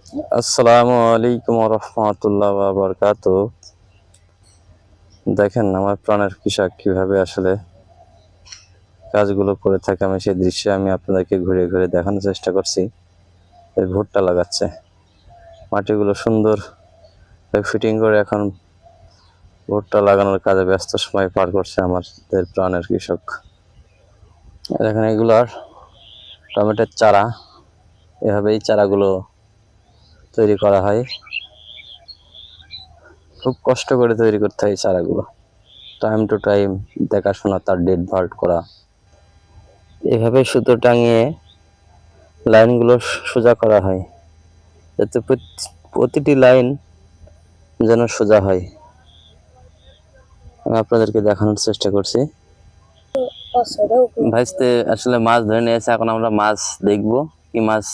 আসসালামু আলাইকুম রহমতুল্লাহ ওয়া বারাকাতুহু। দেখেন আমার প্রাণের কৃষক কিভাবে আসলে কাজগুলো করে থাকে, আমি সেই দৃশ্যে আপনাদেরকে ঘুরে ঘুরে দেখানোর চেষ্টা করছি। এই ভুট্টা লাগাচ্ছে, মাটিগুলো সুন্দর ফিটিং করে এখন ভুট্টা লাগানোর কাজে ব্যস্ত সময় পার করছে আমাদের প্রাণের কৃষক। দেখেন এগুলার টমেটোর চারা, এভাবে এই চারাগুলো তৈরি করা হয়। খুব কষ্ট করে তৈরি করতে হয় এই চারাগুলো, টাইম টু টাইম দেখাশোনা, তার ডেট ভাল্ট করা। এভাবে সুতো টাঙিয়ে লাইনগুলো সোজা করা হয়, যাতে প্রতিটি লাইন যেন সোজা হয়। আমি আপনাদেরকে দেখানোর চেষ্টা করছি। ভাইস্তে আসলে মাছ ধরে নিয়েছে, এখন আমরা মাছ দেখবো কি মাছ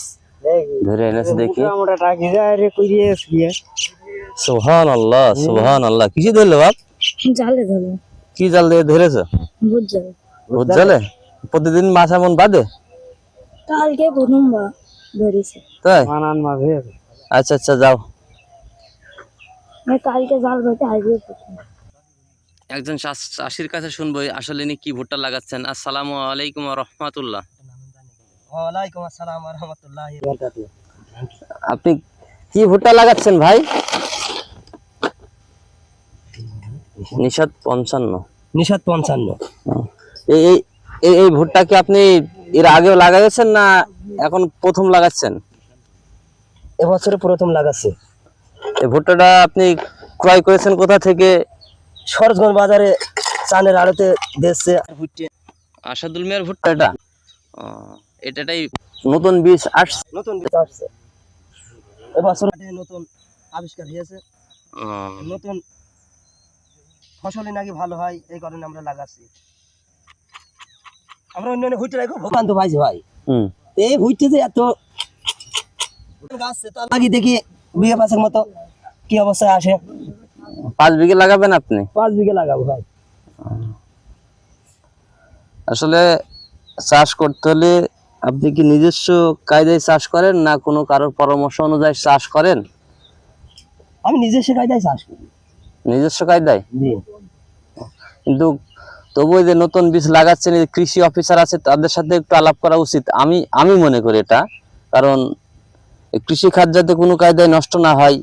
ধরে এনেছে দেখি। সুবহানাল্লাহ সুবহানাল্লাহ, কিসে ধরলো বাপ? জালে ধরো। কি জাল দিয়ে ধরেছো? ভূত জাল। ভূত জালে? প্রতিদিন মাছ এমন বাদে? কালকে প্রথমবার ধরেছে। তাই? আচ্ছা আচ্ছা, যাও। কালকে জাল ধরতে আজকে প্রথম। একজন চাষির কাছে শুনবো আসলে ইনি কি ভুট্টা লাগাচ্ছেন। আসসালামু আলাইকুম ওয়া রাহমাতুল্লাহ। ওয়ালাইকুম আসসালাম ওয়া রাহমাতুল্লাহি ওয়া বারাকাতুহু। আপনি কি ভুট্টা লাগাচ্ছেন ভাই? নিশাদ 55। নিশাদ 55। এই এই এই ভুট্টা কি আপনি এর আগেও লাগাইছেন না এখন প্রথম লাগাচ্ছেন? এবছরে প্রথম লাগাচ্ছে। এই ভুট্টাটা আপনি ক্রয় করেছেন কোথা থেকে? সরজগঞ্জ বাজারে চানের আড়তে দেশে ভুট্টে। আসাদুল মিয়ার ভুট্টা এটা? এটাই নতুন বীজ আসছে? নতুন বীজ আসছে এবছর, নতুন আবিষ্কার হয়েছে। নতুন ফসলই নাকি ভালো হয়, এই কারণে আমরা লাগাচ্ছি। আমরা অন্যান্য ভুট্টে রাখবো ভোগান্ত পাইছি ভাই। এই ভুট্টে যে এত গাছ তা লাগি দেখি বিঘা 5 মতো কি অবস্থায় আসে। 5 বিঘা লাগাবেন আপনি? 5 বিঘা লাগাবো ভাই। আসলে চাষ করতে হলে আপনি কি নিজস্ব কায়দায় চাষ করেন না কোনো কারোর পরামর্শ অনুযায়ী চাষ করেন? আমি নিজস্ব কায়দায় চাষ করি। নিজস্ব কায়দায়? জি। কিন্তু তবুও যে নতুন বীজ লাগাচ্ছেন, কৃষি অফিসার আছে তাদের সাথে একটু আলাপ করা উচিত, আমি মনে করি এটা। কারণ কৃষি খাত যাতে কোনো কায়দায় নষ্ট না হয়,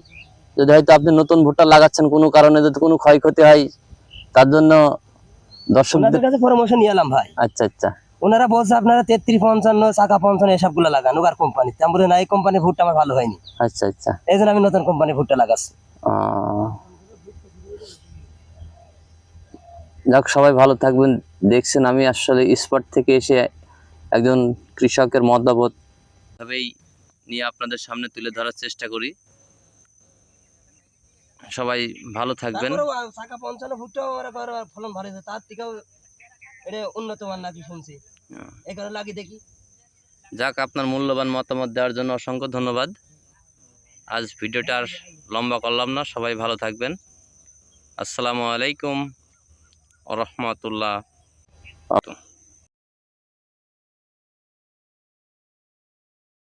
যদি হয়তো আপনি নতুন ভুট্টা লাগাচ্ছেন কোনো কারণে যদি কোনো ক্ষয়ক্ষতি হয়, তার জন্য দর্শকদের কাছে পরামর্শ নিয়ে এলাম ভাই। আচ্ছা আচ্ছা। ওনারা বলছে আপনারা 33, 55, চাকা 55 এসবগুলো লাগান ওগার কোম্পানি। আমি বলি না, এই কোম্পানির ভুট্টা আমার ভালো হয়নি। আচ্ছা আচ্ছা, এই জন্য আমি নতুন কোম্পানির ভুট্টা লাগাচ্ছি। যাক, সবাই ভালো থাকবেন। দেখছেন আমি আসলে স্পট থেকে এসে একজন কৃষকের মতামত ভাবেই নিয়ে আপনাদের সামনে তুলে ধরার চেষ্টা করি। সবাই ভালো থাকবেন। চাকা 55 ভুট্টা ফলন ভালো হয়েছে, তার থেকেও এটা উন্নত মান নাকি শুনছি, এই কারণে লাগিয়ে দেখি। যাক, আপনার মূল্যবান মতামত দেওয়ার জন্য অসংখ্য ধন্যবাদ। আজ ভিডিওটা আর লম্বা করলাম না, সবাই ভালো থাকবেন। আসসালামু আলাইকুম ওয়া রাহমাতুল্লাহ।